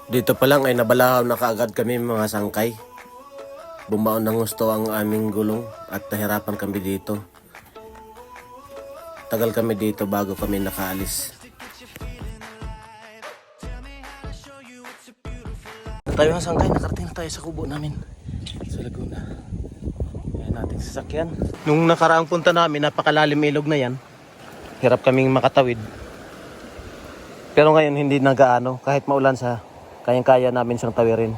Dito pa lang ay nabalahaw na kaagad kami mga sangkay. Bumaon ng gusto ang aming gulong at nahirapan kami dito. Tagal kami dito bago kami nakaalis. Tayo mga sangkay, nakarating tayo sa kubo namin sa Laguna. Ayan nating sasakyan. Nung nakaraang punta namin, napakalalim ilog na yan. Hirap kaming makatawid. Pero ngayon hindi nagaano, kahit maulan sa kayang-kaya namin siyang tawirin.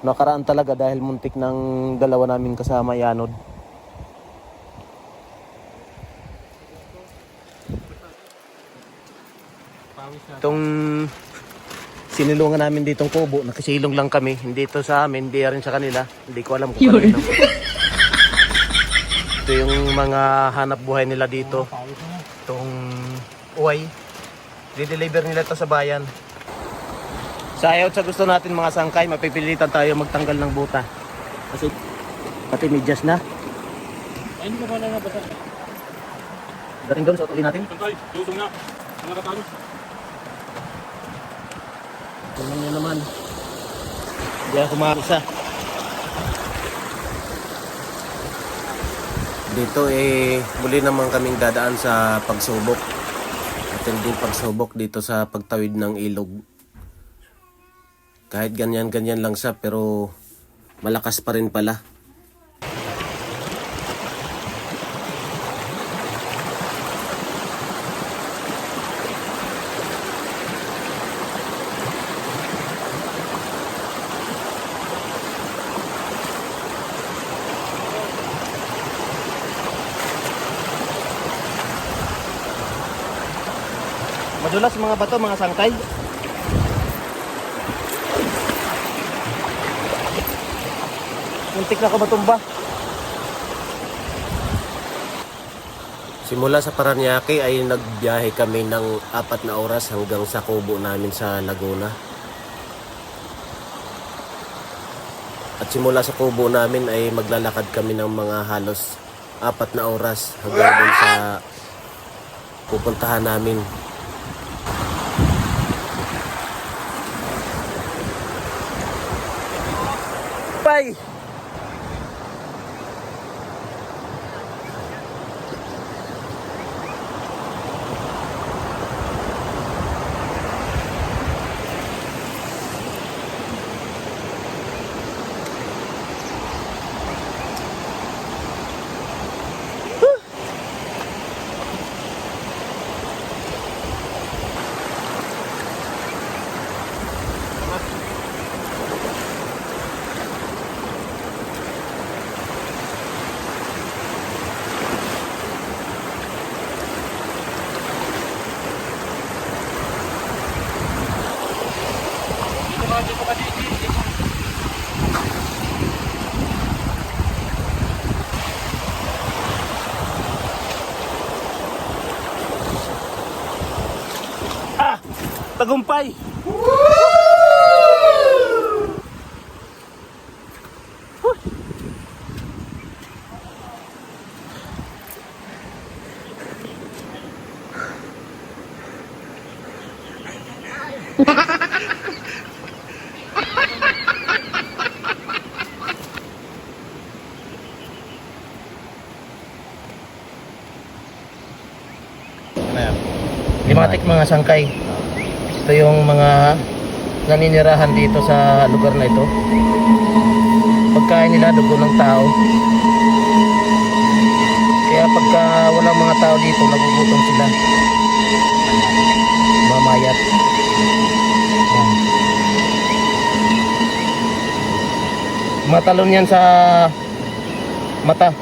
Nakaraan talaga dahil muntik ng dalawa namin kasama yanod. Itong sinilungan namin ditong kubo, nakasilong lang kami. Hindi ito sa amin, hindi rin sa kanila. Hindi ko alam kung kanino. Ito yung mga hanap buhay nila dito. Itong uway. Di-deliver nila ito sa bayan. Sa ayaw sa gusto natin mga sangkay, mapipilitan tayo magtanggal ng buta. Kasi pati medyas na. Ay, hindi ko pala nabasa. Dating doon sa utulin natin. Sangkay, lusong na. Mga katalo. Tingnan nyo naman. Hindi ako makakisa. Dito muli naman kaming dadaan sa pagsubok. At hindi pagsubok dito sa pagtawid ng ilog. Kahit ganyan-ganyan lang siya pero malakas pa rin pala. Madulas mga bato mga sangkay. Muntik na ako matumba. Simula sa Paranaque ay nagbiyahe kami ng 4 na oras hanggang sa kubo namin sa Laguna. At simula sa kubo namin ay maglalakad kami ng mga halos 4 na oras hanggang dun sa pupuntahan namin. Bye! Tagumpay! Limatik mga sangkay. Ito yung mga naninirahan dito sa lugar na ito. Pagkain nila dugo ng tao. Kaya pagka walang mga tao dito, nagugutom sila. Mamayat. Yan. Matalon yan sa mata.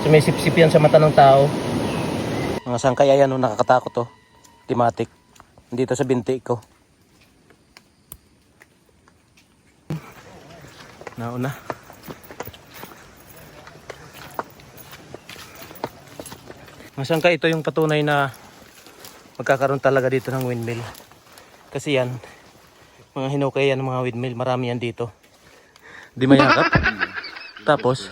Sumisip-sip yan sa mata ng tao. Mga sangkay ayan, nakakatakot to. Limatik. Dito sa binti ko. Nauna. Mga sangkay, ito yung patunay na magkakaroon talaga dito ng windmill. Kasi yan, mga hinukay yan ng mga windmill, marami yan dito. Di mayakap. Tapos,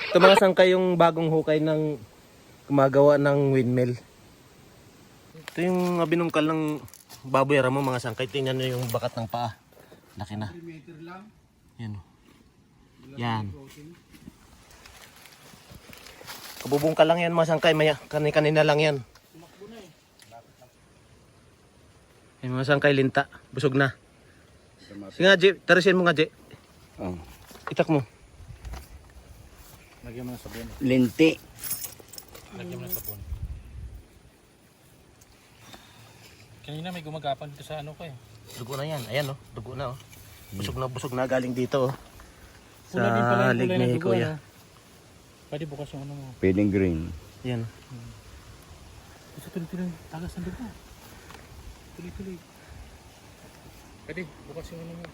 ito mga sangkay yung bagong hukay ng gumagawa ng windmill. Ito yung binungkal ng baboy mo mga sangkay. Tingnan nyo yung bakat ng paa. Laki na. Yan. Yan. Kabubungkal lang yan mga sangkay. Maya, kanina lang yan. Yan mga sangkay linta. Busog na. Sige nga, Jay. Tarasin mo nga, Jay. Oh. Itak mo. Lagyan mo ng sabon. Linti. Lagyan mo ng sabon. Kanina may gumagapang dito sa ano ko eh. Dugo na yan. Ayan oh. Dugo na oh. Busog na galing dito oh. Pula din pala Sa yung lig kulay ng ni dugo, Kuya. ano? Pwede bukas yung ano mo. Pwedeng green. Yan. Kasi tuloy-tuloy, tagas ng dugo. Tuloy-tuloy. Pwede, bukas yung ano mo.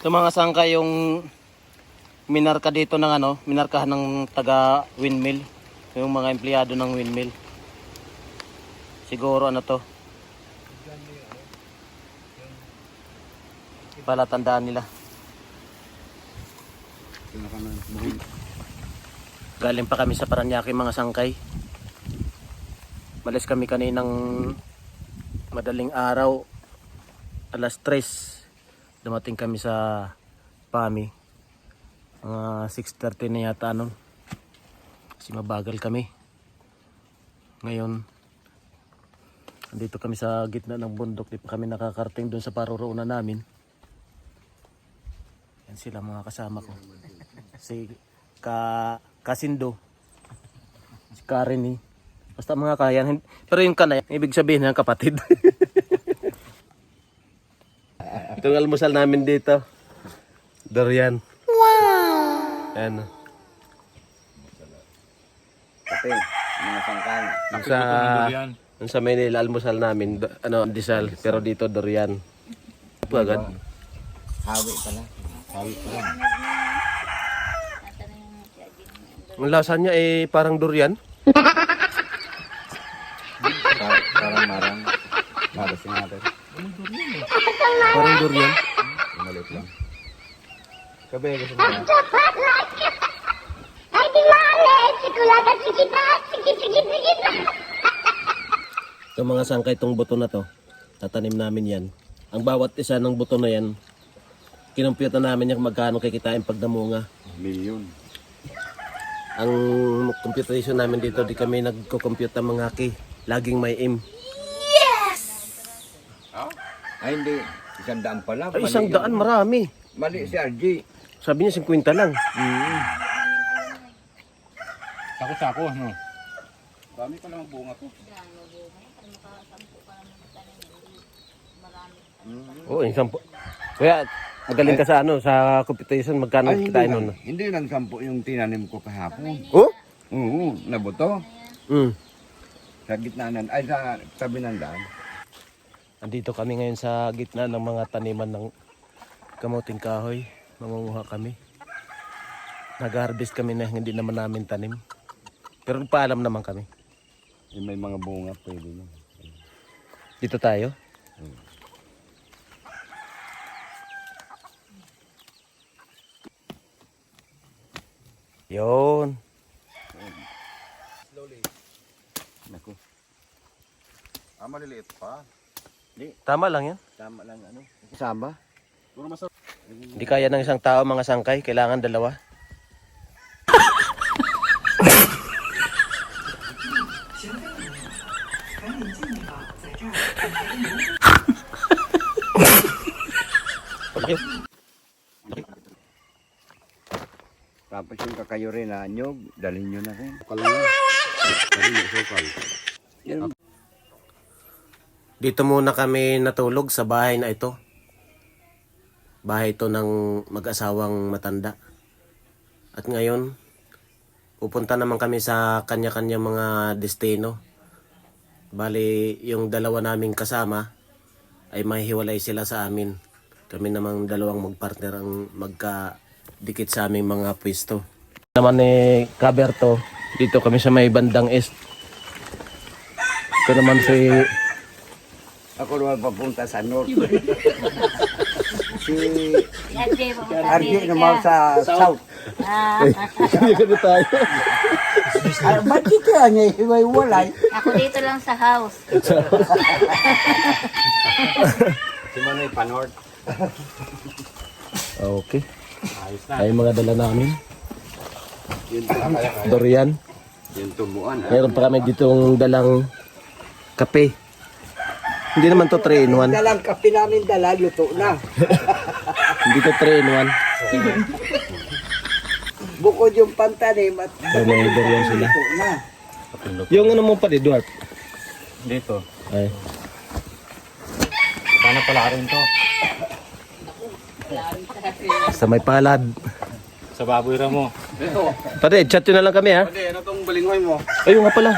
Ito mga sangkay yung minarka dito ng ano, minarkahan ng taga windmill. Yung mga empleyado ng windmill. Siguro ano to. Palatandaan nila. Galing pa kami sa Paranaque mga sangkay. Malis kami kaninang madaling araw. Alas 3. Dumating kami sa PAMI. Mga 6:30 na yata nun. Kasi mabagal kami. Ngayon, andito kami sa gitna ng bundok. Di pa kami nakakarating doon sa paroroonan namin. Yan sila mga kasama ko. Si Kasindo. Si Karen eh. Basta mga kayan. Pero yung kanay, ibig sabihin ng kapatid. Itong almusal namin dito. Durian. Wow! Yan. Kape. Mga sangkay. Yung sa Manila, almusal namin, disal. Pero dito, durian. Ito agad. Hawi pala. Ang lasa niya eh parang durian. Parang marang. Madasin natin. Parang durian. Malit lang. Kabe, kasi na. Ito mga sangkay itong buto na to. Tatanim namin yan. Ang bawat isa ng buto na yan, kinumpyuta namin yung magkano kikitain pag namunga. Milyon. Ang computation namin dito, di kami nagko-compute ng mga ki. Laging may aim. Ay hindi. 100 pala. Ay, 100 marami. Mali si RG. Sabi niya 50 lang. Sako-sako, no? Dami pa lang ang bunga to. Oo, isang po. Kaya, magaling ka sa ano, sa computation, magkano kitain nun? Hindi lang 10 yung tinanim ko kahapon. Oh? Oo, nabuto. Sa gitna ng, ay sa tabi ng daan. Andito kami ngayon sa gitna ng mga taniman ng kamuting kahoy. Mangunguha kami. Nag-harvest kami na hindi naman namin tanim. Pero paalam naman kami. Yung may mga bunga pwede na. Dito tayo. Yun. Naku. Maliliit pa. Tama lang yan. Tama lang ano. Kasama. Hindi kaya ng isang tao mga sangkay. Kailangan dalawa. Tapos yung kakayo rin na nyog, dalhin nyo na rin. Dito muna kami natulog sa bahay na ito. Bahay ito ng mag-asawang matanda. At ngayon, pupunta naman kami sa kanya-kanya mga destino. Bali, yung dalawa naming kasama ay mahihiwalay sila sa amin. Kami namang dalawang magpartner ang magkadikit sa aming mga pwesto. Naman ni Caberto, dito kami sa may bandang east. Ito naman si... Ako naman papunta sa north. Si RJ naman sa south. Hindi ka na tayo. Ay, ba't dito yan eh? Hiwalay. Ako dito lang sa house. Si Manoy Panord. Okay. Ayos na. Ay mga dala namin. Yun kaya. Durian. Yung tubuan. Meron pa kami ditong dalang kape. Hindi naman to 3 in 1. Dalang kape namin dala, luto na. Hindi to 3 in 1. Bukod yung pantanim at So, may durian sila. luto na. Yung ano mo pa di Duarte. Dito. Ay. Sana pala rin to. Sa may palad. Sa baboy ra mo. Pare, chat yun na lang kami ha. Pwede, ano tong balinghoy mo? Ayun nga pala.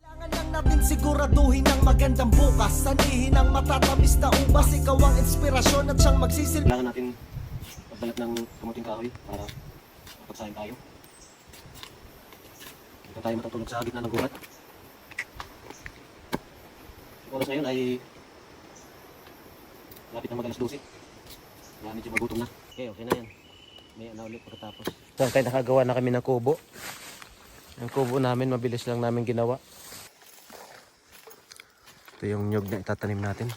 Kailangan lang natin siguraduhin ang magandang bukas. Sanihin ang matatamis na ubas. Ikaw ang inspirasyon at siyang magsisilbi. Kailangan natin magbalat ng kamuting kahoy para mapagsahin tayo. Hindi tayo matutulog sa gitna ng gubat. Oras ngayon ay lapit na mag-alas 12. Kaya medyo magutom na. Okay na yan. May na ulit pagkatapos. So, tayo nakagawa na kami ng kubo. Ang kubo namin, mabilis lang namin ginawa. Ito yung nyog na itatanim natin.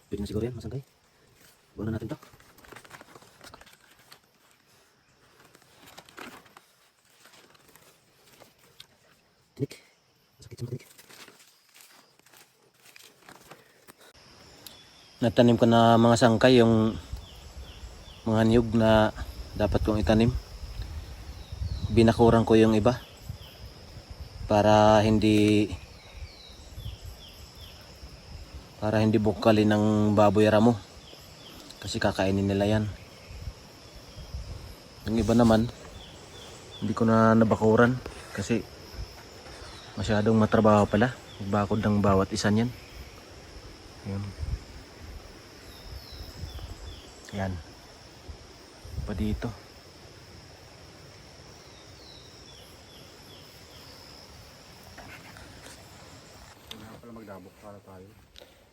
Pwede na siguro yan, masangkay. Buwan na natin to. Tinik. Masakit sa matinik. Natanim ko na mga sangkay yung mga niyog na dapat kong itanim. Binakuran ko yung iba para hindi bukalin ng baboy ramo kasi kakainin nila yan. Yung iba naman hindi ko na nabakuran kasi masyadong matrabaho pala magbakod ng bawat isa niyan. Yan pa dito.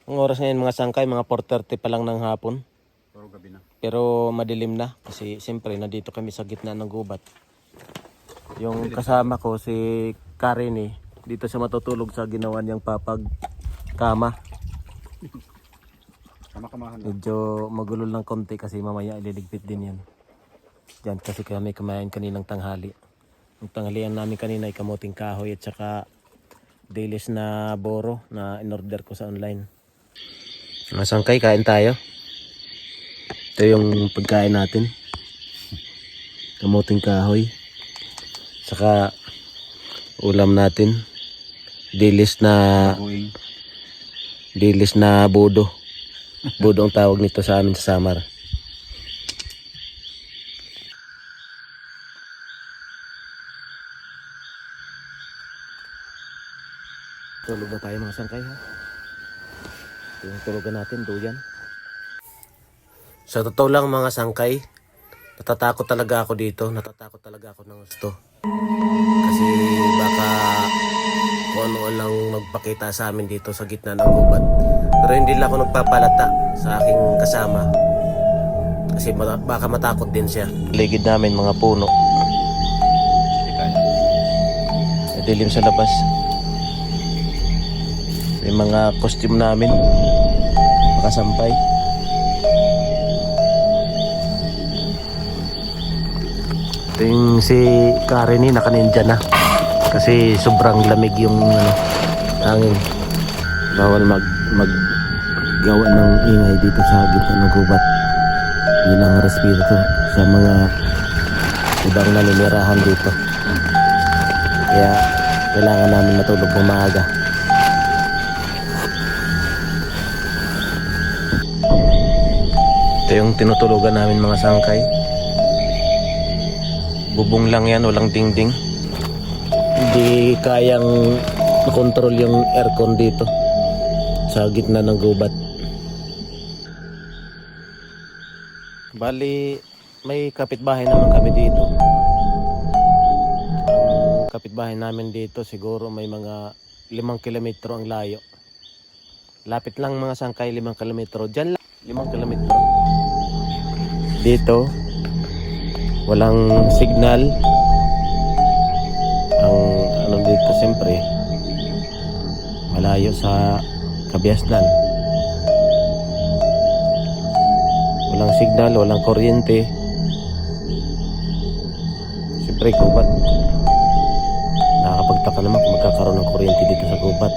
Ang oras ngayon mga sangkay, mga 4:30 pa lang ng hapon. Pero gabi na. Pero madilim na kasi siyempre nandito kami sa gitna ng gubat. Yung kasama ko si Karen dito siya matutulog sa ginawa niyang papag kama. Kamakamahan na. Medyo magulo lang konti kasi mamaya ililigpit din yan. Diyan kasi kami kumain kaninang tanghali. Ang tanghalian namin kanina ay kamuting kahoy at saka dilis na boro na in-order ko sa online. Mga sangkay, kain tayo. Ito yung pagkain natin. Kamuting kahoy. Saka ulam natin. Dilis na budo. Budo ang tawag nito sa amin sa Samar. Tulog na tayo mga sangkay ha. Ito yung tulugan natin, duyan. Sa totoo lang mga sangkay, natatakot talaga ako dito. Natatakot talaga ako ng gusto. Kasi baka kung ano lang magpakita sa amin dito sa gitna ng gubat. Pero hindi lang ako nagpapalata sa aking kasama. Kasi baka matakot din siya. Ligid namin mga puno. Dilim sa labas. May mga costume namin makasampay. Ito yung si Karen naka-ninja na kasi sobrang lamig yung hangin. Bawal maggawa ng ingay dito sa gitna ng gubat. Yun ang respeto sa mga ibang naninirahan dito. Kaya kailangan namin matulog ng maaga. Ito yung tinutulugan namin mga sangkay. Bubong lang yan, walang dingding. Hindi kayang makontrol yung aircon dito sa gitna ng gubat. Bali, may kapitbahay naman kami dito. Ang kapitbahay namin dito siguro may mga 5 kilometro ang layo. Lapit lang mga sangkay, 5 kilometro. Diyan lang, 5 kilometro. dito. Walang signal. Ang ano dito siyempre malayo sa Kabiasnan. Walang signal, walang kuryente. Siyempre gubat. Nakakapagtaka naman kung magkakaroon ng kuryente dito sa gubat.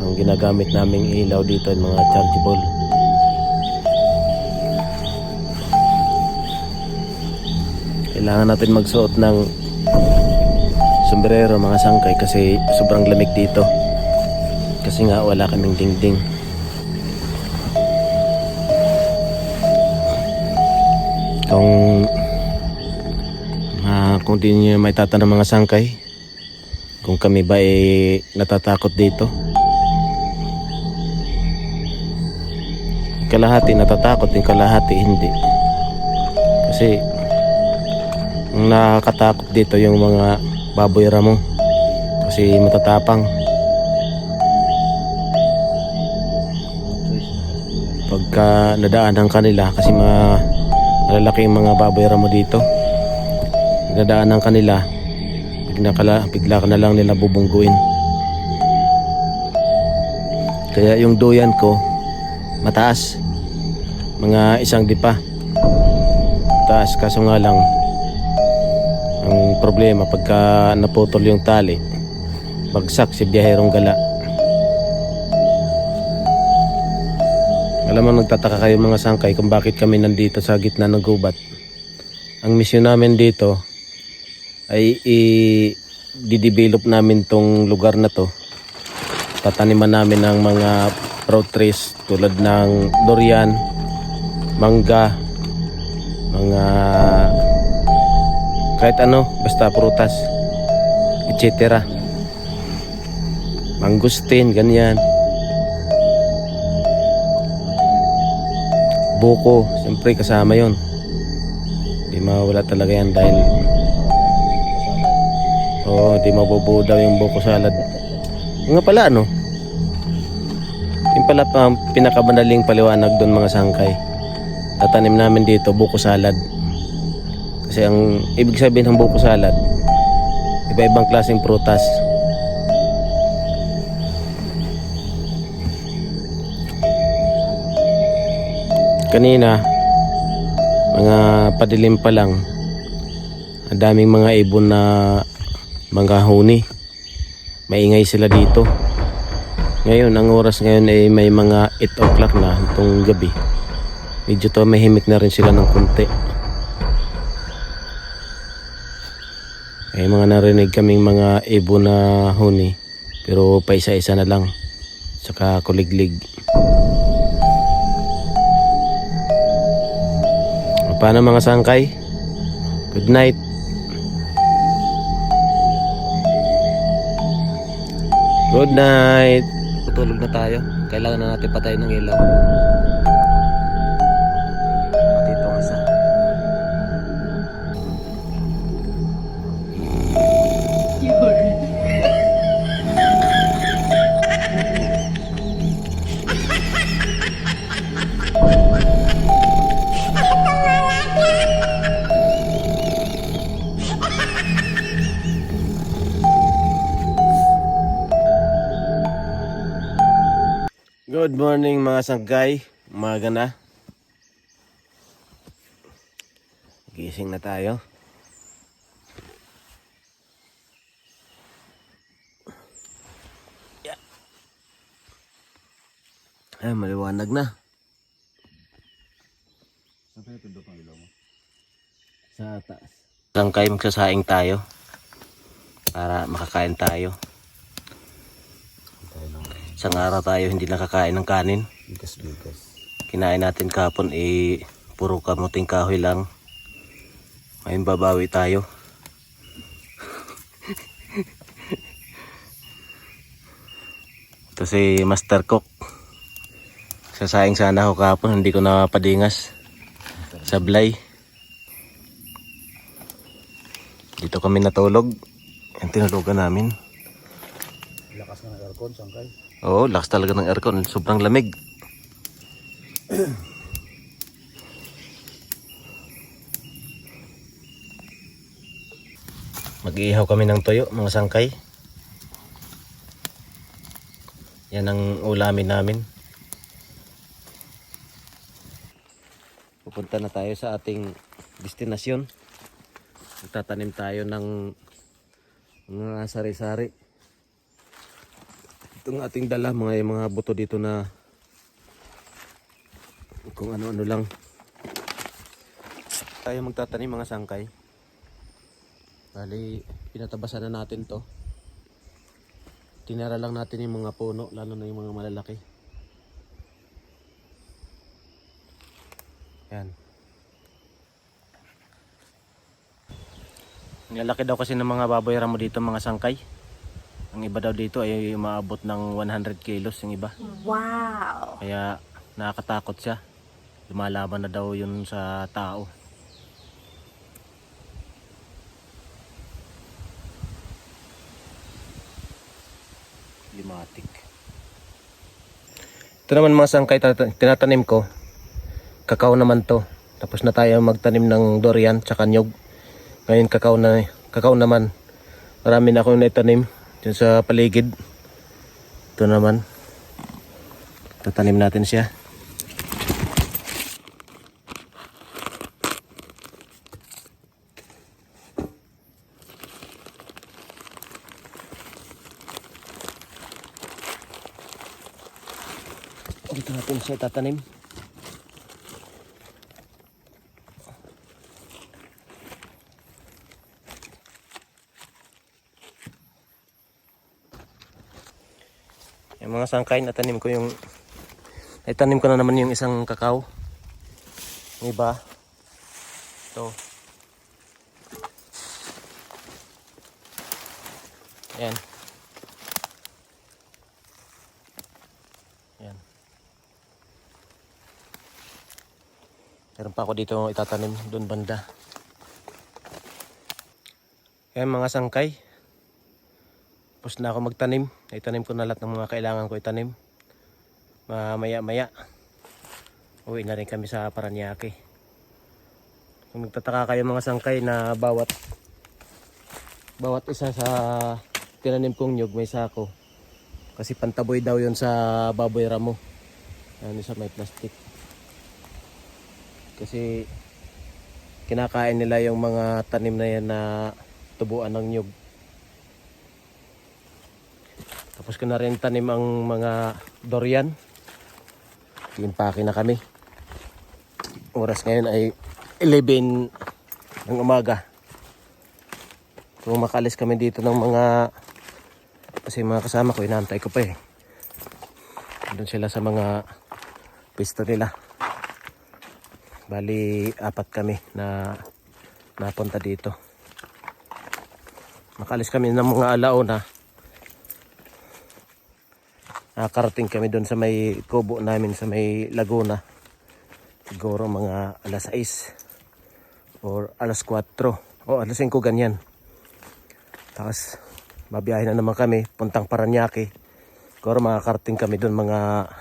Ang ginagamit naming ilaw dito ay mga chargeable. Kailangan natin magsuot ng sombrero mga sangkay kasi sobrang lamig dito. Kasi nga wala kaming dingding. Kung di nyo may tatanong mga sangkay kung kami ba ay natatakot dito, kalahati natatakot, yung kalahati hindi. Kasi ang nakakatakot dito yung mga baboy ramo kasi matatapang. Pagka nadaanan kanila kasi malalaki yung mga baboy ramo dito, nadaanan kanila, bigla ka na lang nila bubungguin. Kaya yung duyan ko mataas, mga 1 dipa taas. Kaso nga lang ang problema pagka naputol yung tali, bagsak si biyaherong gala. Alam mo, nagtataka kayo mga sangkay kung bakit kami nandito sa gitna ng gubat. Ang misyon namin dito ay i-develop namin tong lugar na to. Tataniman namin ng mga fruit trees tulad ng durian, mangga, mga kahit ano, basta prutas, etc. Mangustin, ganyan. Buko, siyempre kasama yon. Di mawala talaga yan dahil di mabubuo daw yung buko salad. Nga pala ano, yung pala pa pinakamadaling paliwanag doon mga sangkay. Tatanim namin dito buko salad. Kasi ang ibig sabihin ng buko salad, iba-ibang klaseng prutas. Kanina, mga padilim pa lang, ang daming mga ibon na mga huni. Maingay sila dito. Ngayon, ang oras ngayon ay may mga 8 o'clock na itong gabi. Medyo to mahimik na rin sila ng konti. May mga narinig kaming mga ibon na huni, pero pa isa-isa na lang, saka kuliglig. Paano mga sangkay? Good night. Good night. Tutulog na tayo. Kailangan na natin patayin ng ilaw. Pati itong isa. Good morning mga sangkay. Umaga na. Gising na tayo. Yeah. Ay, maliwanag na. Sa taas. Sangkay, magsasaing tayo para makakain tayo. Isang araw tayo hindi nakakain ng kanin. Bigas. Kinain natin kahapon puro kamuting kahoy lang. Ngayon babawi tayo. Ito si Master Cook. Sasaing sana ako kahapon, hindi ko napadingas. Sablay. Dito kami natulog. Ang tinulugan namin. Lakas ng aircon, sangkay. Oo, lakas talaga ng aircon. Sobrang lamig. Mag-iihaw kami ng toyo, mga sangkay. Yan ang ulamin namin. Pupunta na tayo sa ating destinasyon. Magtatanim tayo ng mga sari-sari. Itong ating dala, mga buto dito na kung ano-ano lang. Tayo magtatanim mga sangkay. Bali, pinatabasan na natin to. Tinara lang natin yung mga puno, lalo na yung mga malalaki. Yan. Nilalaki daw kasi ng mga baboy ramo dito mga sangkay. Ang iba daw dito ay umaabot ng 100 kilos yung iba. Wow! Kaya nakakatakot siya. Lumalaban na daw yun sa tao. Limatic. Ito naman mga sangkay tinatanim ko. Kakao naman to. Tapos na tayo magtanim ng durian tsaka nyog. Ngayon kakao naman. Marami na akong naitanim dyan sa paligid. Ito naman. Tatanim natin siya. Dito natin siya tatanim. Yung mga sangkay natanim ko yung itanim ko na naman yung isang kakao. Yung iba. Ito. Ayan. Ayan. Meron pa ako dito itatanim doon banda. Ayan mga sangkay. Tapos na ako magtanim. Itanim ko na lahat ng mga kailangan ko itanim. Maya-maya. Uwi na rin kami sa Paranaque. Kung nagtataka kayo mga sangkay na bawat isa sa tinanim kong nyug may sako. Kasi pantaboy daw yun sa baboy ramo. Ano sa may plastic. Kasi kinakain nila yung mga tanim na yan na tubuan ng nyug. Tapos ko na rin tanim ang mga durian. Impake na kami. Oras ngayon ay 11 ng umaga. So makalis kami dito ng mga kasi mga kasama ko inaantay ko pa eh. Doon sila sa mga pwesto nila. Bali 4 kami na napunta dito. Makalis kami ng mga alauna. Nakarating kami doon sa may kubo namin sa may Laguna. Siguro mga alas 6 or alas 4 o alas 5 ganyan. Tapos babiyahe na naman kami puntang Paranaque. Siguro makakarating kami doon mga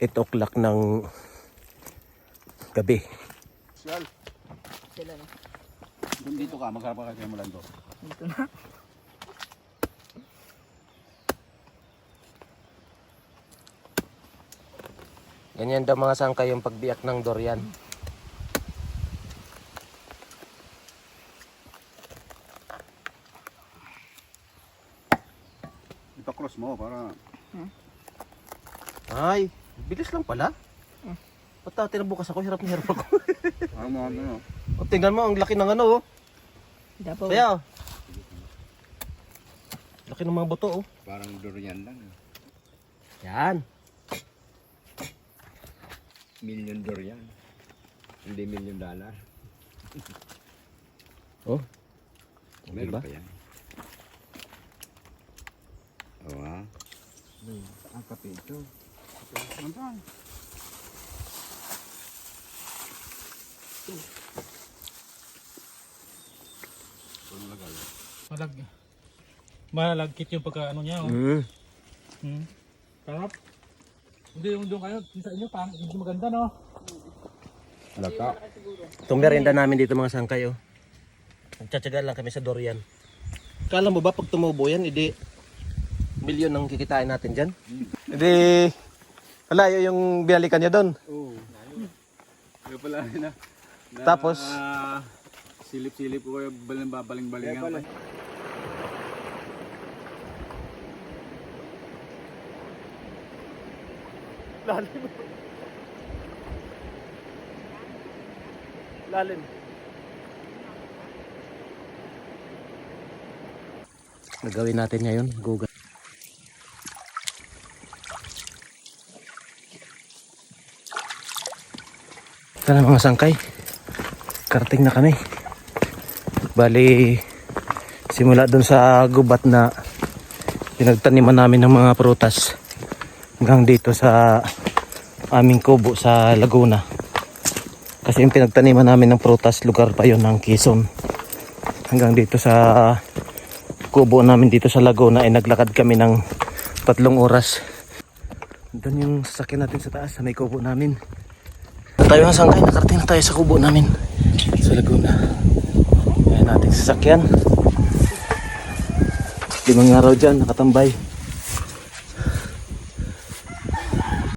8 o'clock ng gabi. Kung dito ka, magharap ka kay Mulando. Dito na. Ganyan daw mga sangkay yung pagbiyak ng durian. Ipa-cross mo para... Ay, bilis lang pala. Ba't tinabukas ako, hirap na hirap ako. ano. O, tingnan mo, ang laki ng ano oh. Dapo. Kaya oh. Laki ng mga buto oh. Parang durian lang. Yan. Million durian. Hindi $1,000,000. Oh. Meron Diba? pa yan. Oo ha. Ang kape ito. Malagkit yung pagka ano niya. Oh. Sarap. Hindi yung doon kayo, sa inyo pang hindi maganda no. Lata. Itong merienda namin dito mga sangkay oh. Nagtsatsaga lang kami sa durian. Kala mo ba pag tumubo yan, edi milyon ang kikitain natin dyan? Edi, malayo yung binalikan niya doon. Oo. Kaya pala na. Tapos, Silip-silip ko kaya baling-baling-balingan. lalim. Lalim. Nagawin natin ngayon, gugat. Ito na mga sangkay. Karating na kami. Bali, simula dun sa gubat na pinagtaniman namin ng mga prutas hanggang dito sa aming kubo sa Laguna. Kasi yung pinagtaniman namin ng prutas, lugar pa yon ng Quezon. Hanggang dito sa kubo namin dito sa Laguna ay naglakad kami ng 3 oras. Doon yung sasakyan natin sa taas, sa may kubo namin. Tayo ang sangkay, nakarating na tayo sa kubo namin sa Laguna. Ayan natin sasakyan. 5 araw dyan, nakatambay.